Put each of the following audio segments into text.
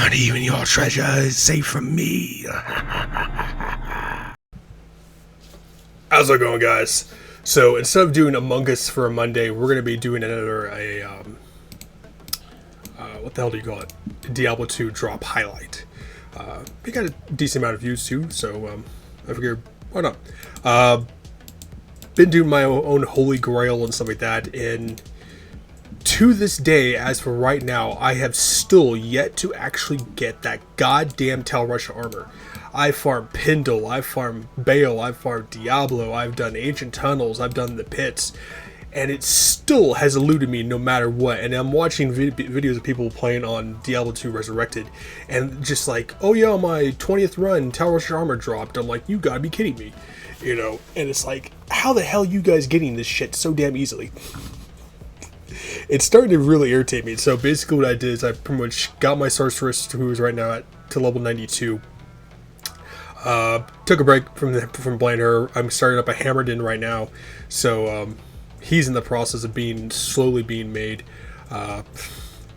Not even your treasure is safe from me. How's it going, guys? So instead of doing Among Us for a Monday, we're gonna be doing another what the hell do you call it? Diablo 2 drop highlight. We got a decent amount of views too, so I figured why not. Been doing my own holy grail and stuff like that, and to this day, as for right now, I have still yet to actually get that goddamn rasha armor. I farmed Pindle, I farmed Baal, I farmed Diablo, I've done ancient tunnels, I've done the pits, and it still has eluded me no matter what. And I'm watching videos of people playing on Diablo 2 Resurrected, and just like, oh yeah, on my 20th run, rasha armor dropped. I'm like, you gotta be kidding me, you know? And it's like, how the hell are you guys getting this shit so damn easily? It's starting to really irritate me. So basically what I did is I pretty much got my sorceress, who is right now to level 92. Took a break from playing her. I'm starting up a Hammerden right now. So he's in the process of slowly being made.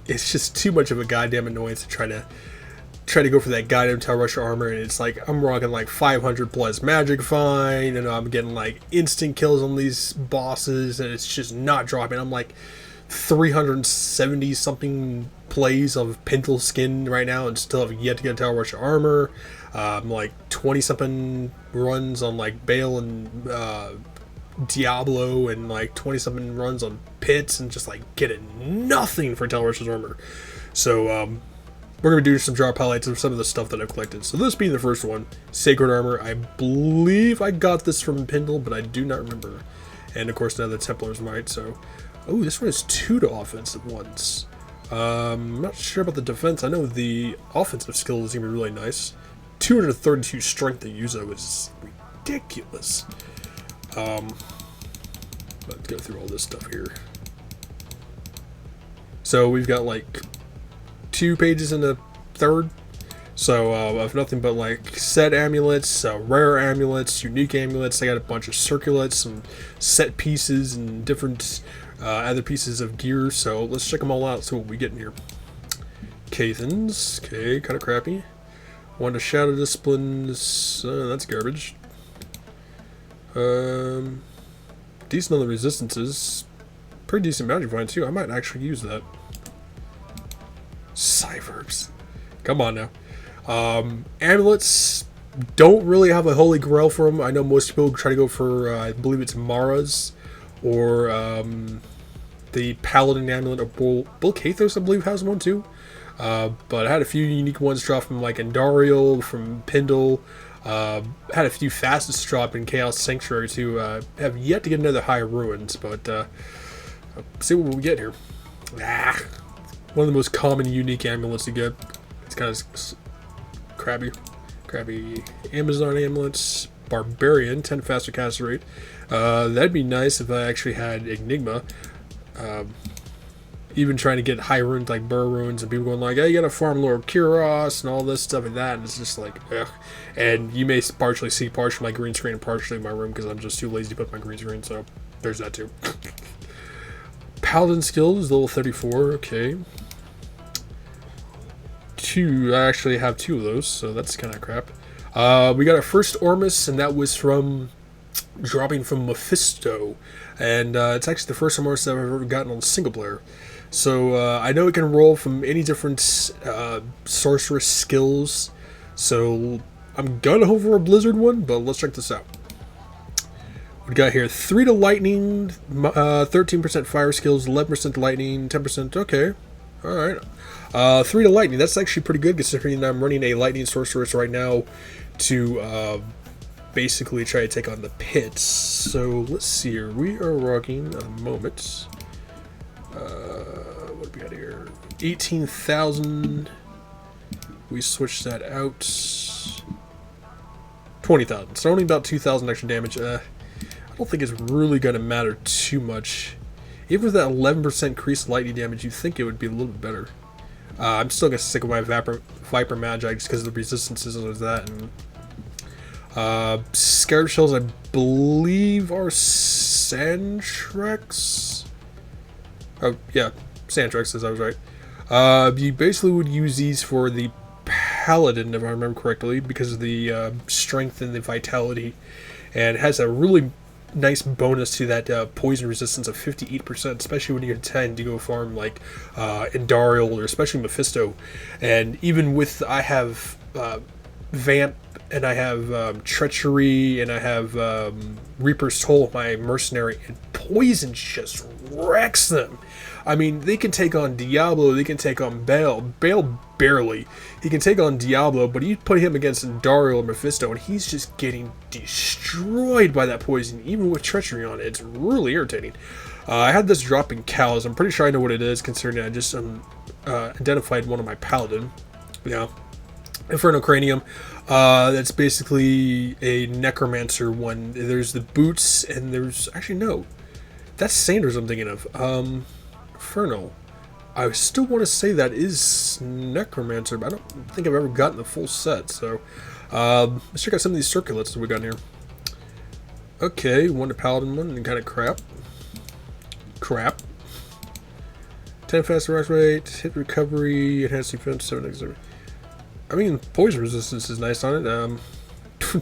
It's just too much of a goddamn annoyance to try to go for that goddamn rasha armor, and it's like I'm rocking like 500 plus magic find, and I'm getting like instant kills on these bosses, and it's just not dropping. I'm like 370 something plays of pindleskin right now and still have yet to get rasha armor. I'm like 20 something runs on like Baal and Diablo, and like 20 something runs on pits, and just like getting nothing for rasha's armor. So we're going to do some drop highlights of some of the stuff that I've collected. So this being the first one, Sacred Armor. I believe I got this from Pindle, but I do not remember. And of course now the Templars might, so... Oh, this one is 2 to offensive ones. I'm not sure about the defense. I know the offensive skill is going to be really nice. 232 strength to use, though, is ridiculous. Let's go through all this stuff here. So we've got like 2 pages in the third. So of nothing but like set amulets, rare amulets, unique amulets. I got a bunch of circlets, some set pieces, and different other pieces of gear. So let's check them all out. See what we get in here. Cathans, okay, kind of crappy. One to Shadow Disciplines, that's garbage. Decent on the resistances. Pretty decent magic find too. I might actually use that. Cyphers. Come on now. Amulets don't really have a holy grail for them. I know most people try to go for, I believe it's Mara's, or the Paladin amulet of Bull Kathos, I believe, has one too. But I had a few unique ones drop from like Endariel, from Pindle. Had a few fastest drop in Chaos Sanctuary too. Have yet to get another High Ruins, but see what we get here. One of the most common unique amulets to get. It's kind of crappy Amazon amulets. Barbarian, 10 faster cast rate. That'd be nice if I actually had Enigma. Even trying to get high runes like Burr runes, and people going like, "Hey, you gotta farm Lord Kuros and all this stuff and that," and it's just like, ugh. And you may partially see my green screen and partially my room because I'm just too lazy to put my green screen. So there's that too. Paladin skills level 34. Okay. I actually have 2 of those, so that's kind of crap. We got our first Ormus, and that was from dropping from Mephisto, and it's actually the first Ormus that I've ever gotten on single player. So I know it can roll from any different sorceress skills, so I'm gonna hope for a Blizzard one, but let's check this out. We got here 3 to lightning, 13% fire skills, 11% lightning, 10%. Okay, all right. 3 to lightning. That's actually pretty good considering I'm running a lightning sorceress right now to basically try to take on the pits. So let's see here. We are rocking a moment. What do we got here? 18,000. We switch that out. 20,000. So only about 2,000 extra damage. I don't think it's really going to matter too much. Even with that 11% increased lightning damage, you'd think it would be a little bit better. I'm still going to stick with my Viper Magi just because of the resistances of that. And Scarab Shells, I believe, are Sandtrex. Oh, yeah, Sandtrex, as I was right. You basically would use these for the paladin, if I remember correctly, because of the strength and the vitality, and it has a really nice bonus to that poison resistance of 58%, especially when you intend to go farm like Indariel or especially Mephisto. And even with, I have Vamp, and I have Treachery, and I have Reaper's Toll, my mercenary, and poison just wrecks them. I mean, they can take on Diablo, they can take on Baal. Baal barely. He can take on Diablo, but you put him against Dario or Mephisto, and he's just getting destroyed by that poison, even with Treachery on it. It's really irritating. I had this drop in cows. I'm pretty sure I know what it is, considering I just identified one of my paladin. Yeah. Inferno Cranium. That's basically a necromancer one. There's the boots, and there's... Actually, no. That's Sanders I'm thinking of. Infernal. I still want to say that is Necromancer, but I don't think I've ever gotten the full set, so let's check out some of these circulets that we got in here. Okay, one to Paladin one, and kind of crap. 10 fast rise rate, hit recovery, enhanced defense, 7 extra. I mean, poison resistance is nice on it.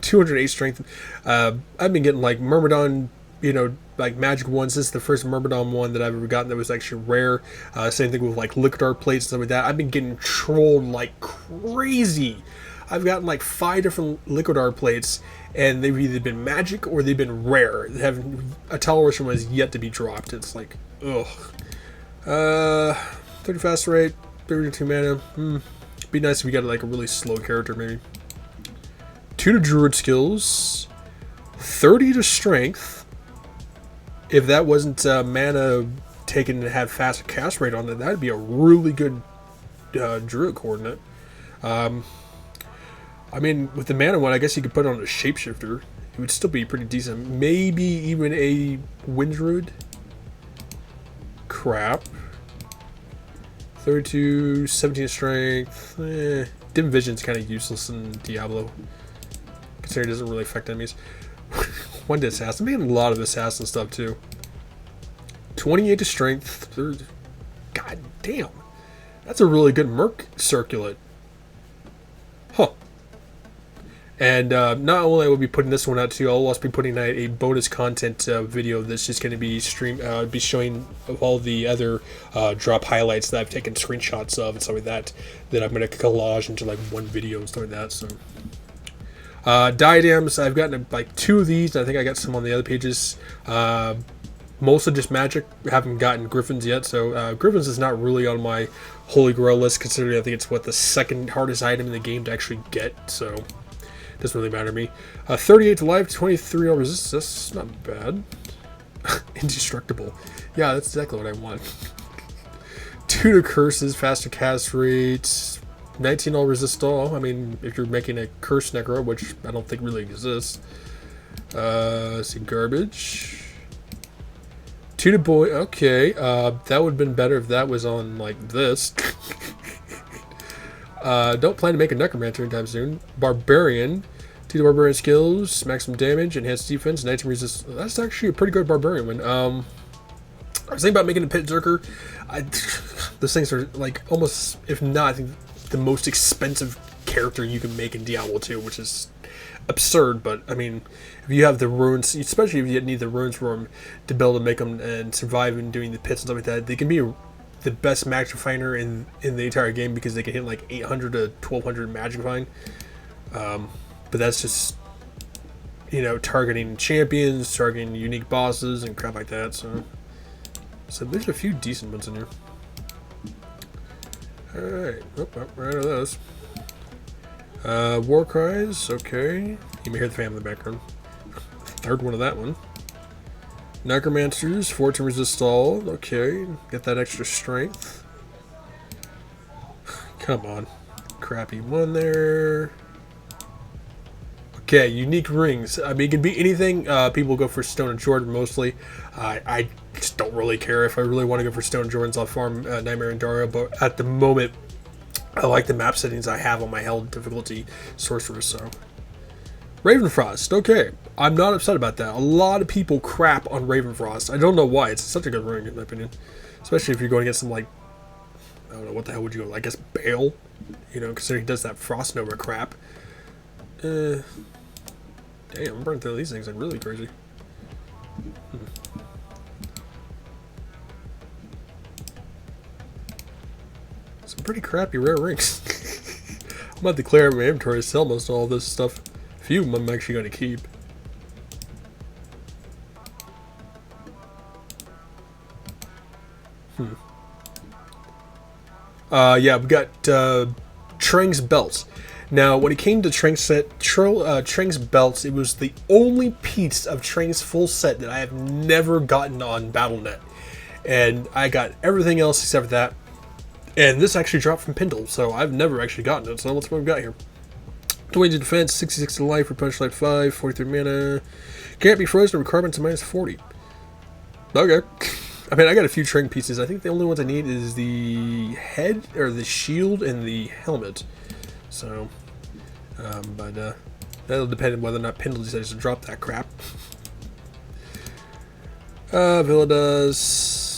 208 strength. I've been getting like Myrmidon, you know, like magic ones. This is the first Myrmidon one that I've ever gotten that was actually rare. Same thing with like AlucardPlayz and stuff like that. I've been getting trolled like crazy. I've gotten like 5 different AlucardPlayz, and they've either been magic or they've been rare. They have a toleration was yet to be dropped. It's like, ugh. 30 fast rate, 32 mana. Be nice if we got like a really slow character maybe. 2 to druid skills, 30 to strength. If that wasn't mana taken to have fast cast rate on it, that'd be a really good druid coordinate. I mean, with the mana one, I guess you could put it on a shapeshifter. It would still be pretty decent. Maybe even a wind druid. Crap. 32, 17 strength. Dim Vision's kind of useless in Diablo, considering it doesn't really affect enemies. 1 to assassin. I'm getting a lot of assassin stuff too. 28 to strength. God damn. That's a really good merc circulant. Huh. And not only will I be putting this one out too, I'll also be putting out a bonus content video that's just going to be be showing all the other drop highlights that I've taken screenshots of and stuff like that I'm going to collage into like one video and stuff like that. So diadems, I've gotten like 2 of these. I think I got some on the other pages. Mostly just magic. I haven't gotten Griffins yet, so Griffins is not really on my holy grail list, considering I think it's what the 2nd hardest item in the game to actually get. So doesn't really matter to me. 38 to life, 23 all resistance. That's not bad. Indestructible. Yeah, that's exactly what I want. 2 to curses, faster cast rate, 19 all resist all. I mean, if you're making a curse necro, which I don't think really exists. Let's see, garbage. 2 to boy. Okay, that would have been better if that was on like this. Don't plan to make a necromancer anytime soon. Barbarian. 2 to barbarian skills, maximum damage, enhanced defense, 19 resist. That's actually a pretty good barbarian one. I was thinking about making a pit zerker. Those things are like almost, if not, I think the most expensive character you can make in Diablo 2, which is absurd. But I mean, if you have the runes, especially if you need the runes for them to be able to make them and survive in doing the pits and stuff like that, they can be the best magic finder in the entire game, because they can hit like 800 to 1200 magic find. But that's just, you know, targeting champions, targeting unique bosses and crap like that. So there's a few decent ones in here. Alright, right out of those. War cries, okay. You may hear the fan in the background. Third one of that one. Necromancers, 14 resist all. Okay, get that extra strength. Come on. Crappy one there. Okay, unique rings. I mean, it can be anything. People go for Stone and Jordan mostly. I just don't really care. If I really want to go for Stone and Jordans, I'll farm Nightmare and Dario. But at the moment, I like the map settings I have on my held difficulty sorcerer. So, Ravenfrost. Okay, I'm not upset about that. A lot of people crap on Ravenfrost. I don't know why. It's such a good ring in my opinion, especially if you're going against some like I don't know, what the hell would you go? I guess baal? You know, considering he does that frost nova crap. Damn, I'm burning through these things like really crazy. Some pretty crappy rare rings. I'm about to clear out my inventory to sell most of all this stuff. A few of them I'm actually going to keep. Yeah, we got Trang's belts. Now, when it came to Trang's belts, it was the only piece of Trang's full set that I have never gotten on Battle.net. And I got everything else except for that. And this actually dropped from Pindle, so I've never actually gotten it. So let's see what we've got here. 22 defense, 66 to life, replenishment life 5, 43 mana. Can't be frozen, requirements of minus 40. Okay. I mean, I got a few Trang pieces. I think the only ones I need is the head, or the shield, and the helmet. So, that'll depend on whether or not Pindle decides to drop that crap. Villa does...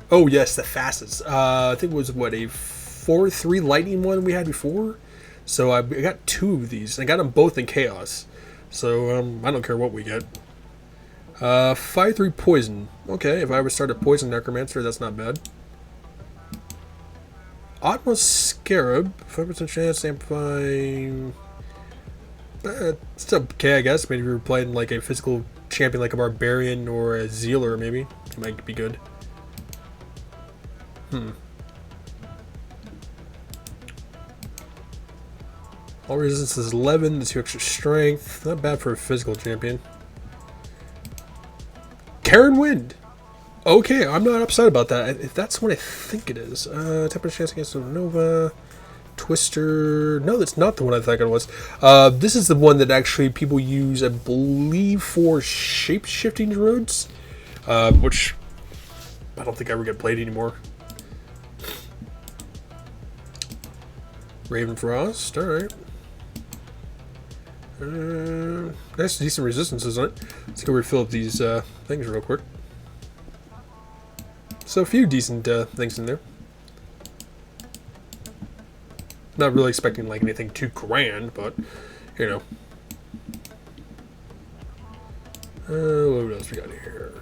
Oh, yes, the fastest. I think it was, what, a 4-3 lightning one we had before? So I got 2 of these. I got them both in Chaos. So, I don't care what we get. 5-3 poison. Okay, if I ever start a poison necromancer, that's not bad. Atmos Scarab. 5% chance to amplify... it's okay, I guess. Maybe if you're playing like a physical champion like a barbarian or a zealer, maybe. It might be good. All resistance is 11, the 2 extra strength. Not bad for a physical champion. Karen Wind! Okay, I'm not upset about that. If that's what I think it is. 10% chance against Nova. Twister. No, that's not the one I thought it was. This is the one that actually people use, I believe, for shape-shifting druids. Which I don't think I ever get played anymore. Ravenfrost, alright. That's decent resistance, isn't it? Let's go refill up these things real quick. So a few decent things in there. Not really expecting like anything too grand, but you know. What else we got here?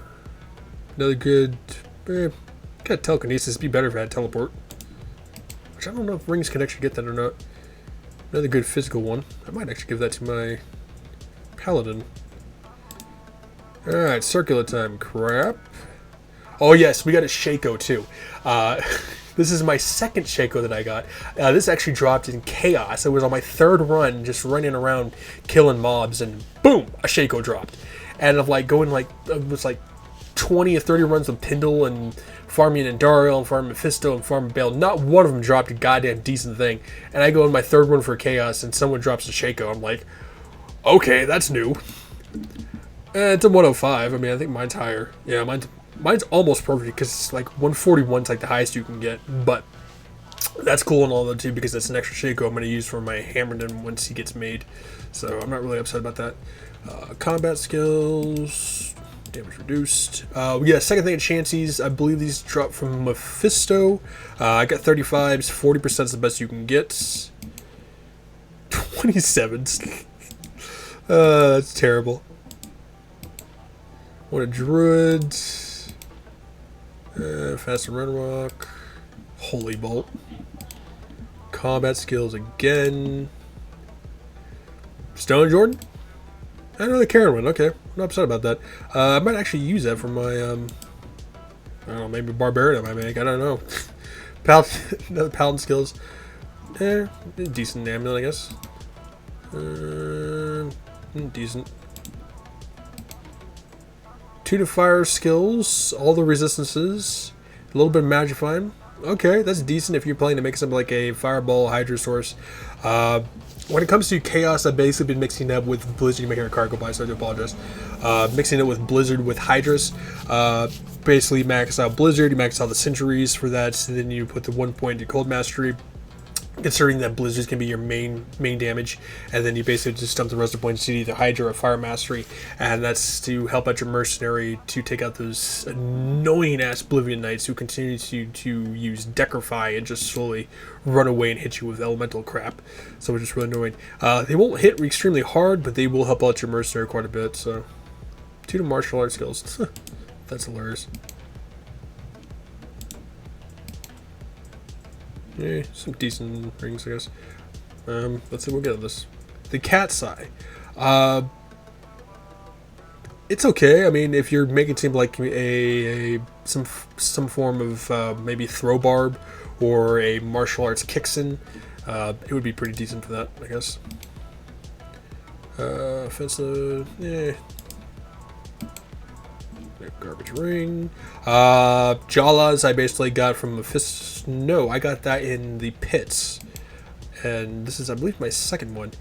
Another good. Got telekinesis. Be better if I had teleport. Which I don't know if rings can actually get that or not. Another good physical one. I might actually give that to my paladin. Alright, circular time. Crap. Oh yes, we got a Shaco too. This is my second Shaco that I got. This actually dropped in Chaos. It was on my 3rd run, just running around killing mobs, and boom, a Shaco dropped. And of like going like, it was like 20 or 30 runs with Pindle and farming Andariel and farming Mephisto and farming Baal. Not one of them dropped a goddamn decent thing. And I go in my 3rd run for Chaos and someone drops a Shaco. I'm like, okay, that's new. It's a 105. I mean, I think mine's higher. Yeah, mine's almost perfect because it's like 141's like the highest you can get. But that's cool and all that too because that's an extra Shaco I'm going to use for my Hammerden once he gets made. So I'm not really upset about that. Combat skills... Damage reduced. Yeah, second thing at Chancy's. I believe these drop from Mephisto. I got 35s. 40% is the best you can get. 27s. That's terrible. What a druid. Faster run rock. Holy bolt. Combat skills again. Stone Jordan? Another Karen one, okay. I'm not upset about that. I might actually use that for my, I don't know, maybe Barbarian I might make, I don't know. Another Paladin skills. Decent amulet, I guess. Decent. 2 to fire skills, all the resistances, a little bit of magifying. Okay, that's decent if you're playing to make something like a Fireball Hydra Source. When it comes to Chaos, I've basically been mixing up with Blizzard. You may hear a cargo by, so I do apologize. Mixing it with Blizzard with Hydras. Basically, max out Blizzard, you max out the Centuries for that, and then you put the 1 point to Cold Mastery. considering that Blizzard's can be your main damage, and then you basically just dump the rest of the points to either Hydra or Fire Mastery, and that's to help out your mercenary to take out those annoying ass Oblivion Knights who continue to use Decrify and just slowly run away and hit you with elemental crap. So it's just really annoying. They won't hit extremely hard, but they will help out your mercenary quite a bit. So 2 to martial arts skills. That's hilarious. Yeah, some decent rings, I guess. Let's see what we'll get on this. The cat's eye. It's okay. I mean, if you're making it seem like some form of maybe throw barb or a martial arts kicksin, it would be pretty decent for that, I guess. Offensive, yeah. Garbage ring. Jalas I basically got from a fist. No, I got that in the pits, and this is, I believe, my second one.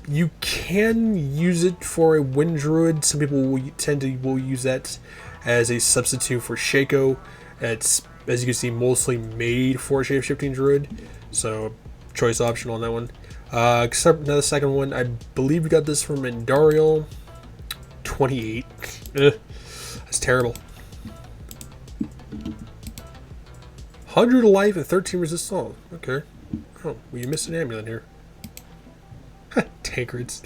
You can use it for a wind druid. Some people will use that as a substitute for Shaco. It's, as you can see, mostly made for a shape-shifting druid, so choice option on that one. Except now the second one, I believe we got this from Endariel. 28. That's terrible. 100 life and 13 resist all. Okay. Oh, well, you missed an amulet here. Tankards.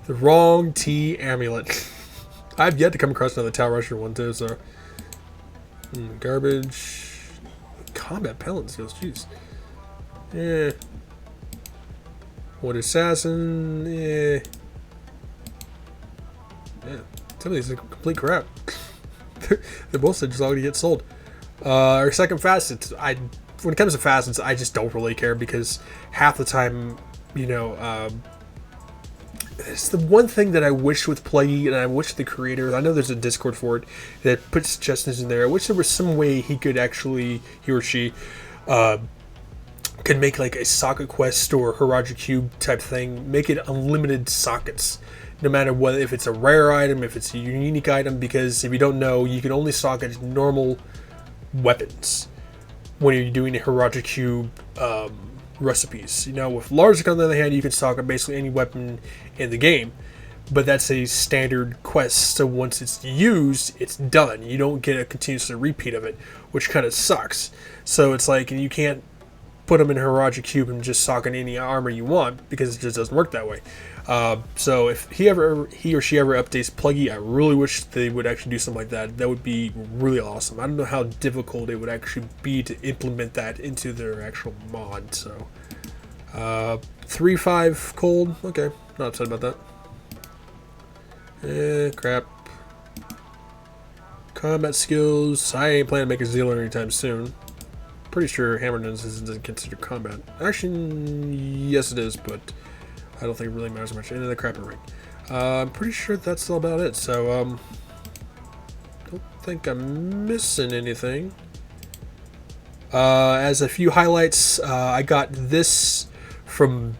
The wrong T amulet. I've yet to come across another Tower Rusher one too, so. Garbage. Combat pellet skills, jeez. Yeah. Wood Assassin. Yeah. Yeah. Some of these are complete crap. They're both just already get sold. Our second facet, when it comes to facets, I just don't really care because half the time, you know, it's the one thing that I wish with Plaguey, and I wish the creator, I know there's a Discord for it that puts suggestions in there. I wish there was some way he could actually, he or she, could make like a socket quest or Haraja Cube type thing, make it unlimited sockets. No matter whether if it's a rare item, if it's a unique item, because if you don't know, you can only socket normal weapons when you're doing a Haraja Cube recipes. You know, with large gun on the other hand, you can socket basically any weapon in the game, but that's a standard quest. So once it's used, it's done. You don't get a continuous repeat of it, which kind of sucks. So it's like you can't put them in Haraja Cube and just socket any armor you want because it just doesn't work that way. So if he or she ever updates Plaguey, I really wish they would actually do something like that. That would be really awesome. I don't know how difficult it would actually be to implement that into their actual mod. So 3-5 cold. Okay, not upset about that. Crap. Combat skills. I ain't planning to make a Zealer anytime soon. Pretty sure Hammer doesn't consider combat. Actually, yes it is, but I don't think it really matters much. Into the crapper ring. I'm pretty sure that's all about it. So, don't think I'm missing anything. As a few highlights, I got this from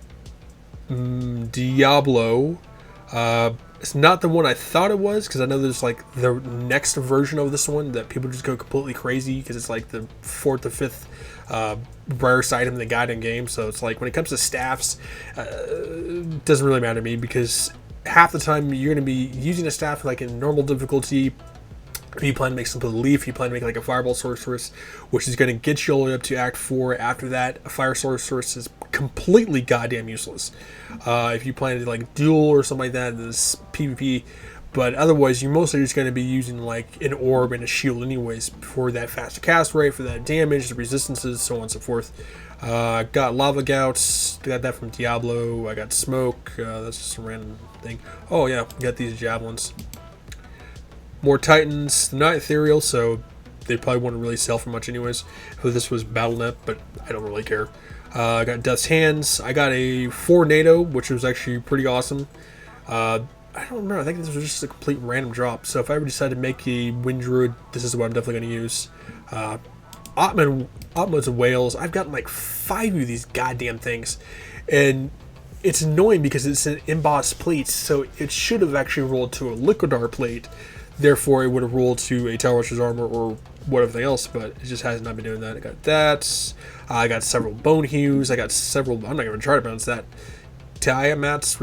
Diablo. It's not the one I thought it was, because I know there's like the next version of this one that people just go completely crazy because it's like the 4th or 5th rarest item they got in game. So it's like when it comes to staffs, it doesn't really matter to me because half the time you're going to be using a staff like in normal difficulty. If you plan to make something leaf, you plan to make like a fireball sorceress, which is going to get you all the way up to Act 4. After that, a fire sorceress is completely goddamn useless. If you plan to like duel or something like that, this PvP. But otherwise, you're mostly just going to be using like an orb and a shield anyways for that faster cast rate, for that damage, the resistances, so on and so forth. Got lava gouts, got that from Diablo. I got smoke, that's just a random thing. Oh yeah, got these javelins. More Titans, not ethereal, so they probably wouldn't really sell for much anyways. So this was BattleNet, but I don't really care. I got Death's Hands. I got a 4 NATO, which was actually pretty awesome. I don't remember. I think this was just a complete random drop. So if I ever decide to make a Wind Druid, this is what I'm definitely going to use. Ottomans of Wales. I've gotten like 5 of these goddamn things. And it's annoying because it's an embossed plate, so it should have actually rolled to a Liquidar plate. Therefore, it would have rolled to a Tower Rusher's armor or what everything else, but it just has not been doing that. I got that. I got several bone hues. I got several. I'm not even trying to pronounce that. Tiamat's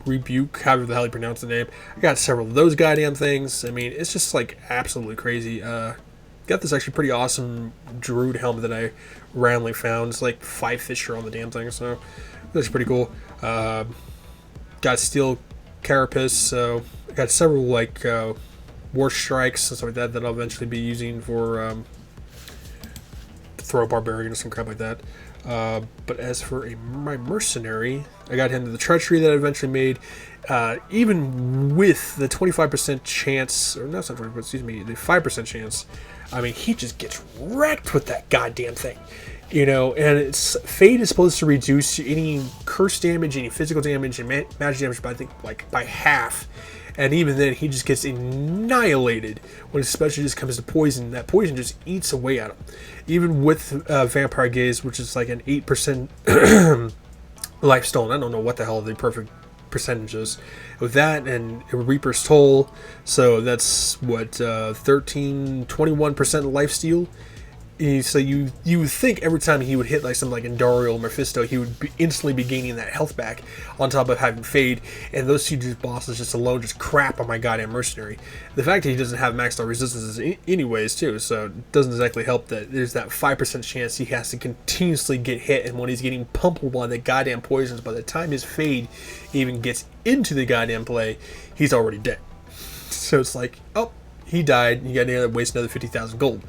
rebuke, however the hell you pronounce the name. I got several of those goddamn things. I mean, it's just like absolutely crazy. Got this actually pretty awesome Druid helmet that I randomly found. It's like 5 Fisher on the damn thing, so that's pretty cool. Got steel carapace, so I got several like war strikes and stuff like that that I'll eventually be using for throw barbarian or some crap like that. But as for my mercenary, I got him to the treachery that I eventually made. Even with the 25% chance, or not 25%, excuse me, the 5% chance, I mean, he just gets wrecked with that goddamn thing. You know, and its fate is supposed to reduce any curse damage, any physical damage, and magic damage by, I think, like by half. And even then, he just gets annihilated when especially just comes to poison. That poison just eats away at him. Even with Vampire Gaze, which is like an 8% life stone. I don't know what the hell the perfect percentage is. With that and Reaper's Toll, so that's what, 21% life steal. So you would think every time he would hit like something like Endariel or Mephisto, he would instantly be gaining that health back on top of having Fade, and those two bosses just alone just crap on my goddamn mercenary. The fact that he doesn't have maxed out resistances anyways too, so it doesn't exactly help that there's that 5% chance he has to continuously get hit, and when he's getting pummeled by the goddamn poisons, by the time his Fade even gets into the goddamn play, he's already dead. So it's like, oh, he died, you gotta waste another 50,000 gold.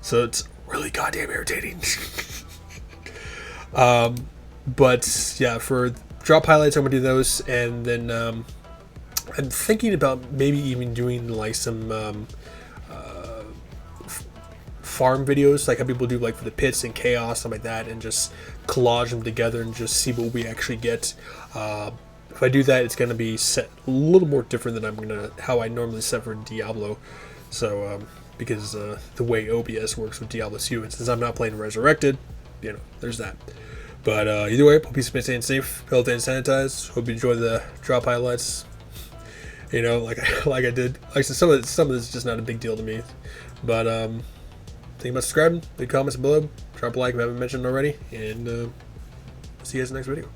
So it's really goddamn irritating. But yeah, for drop highlights, I'm gonna do those, and then I'm thinking about maybe even doing like some farm videos, like how people do like for the pits and chaos, stuff like that, and just collage them together and just see what we actually get. If I do that, it's gonna be set a little more different than how I normally set for Diablo. So because the way OBS works with Diablo 2, and since I'm not playing Resurrected, you know, there's that. But either way, hope you've been staying safe, healthy, and sanitized. Hope you enjoy the drop highlights. You know, like I did. Like I said, some of this is just not a big deal to me. But think about subscribing, leave comments below, drop a like if I haven't mentioned already, and see you guys in the next video.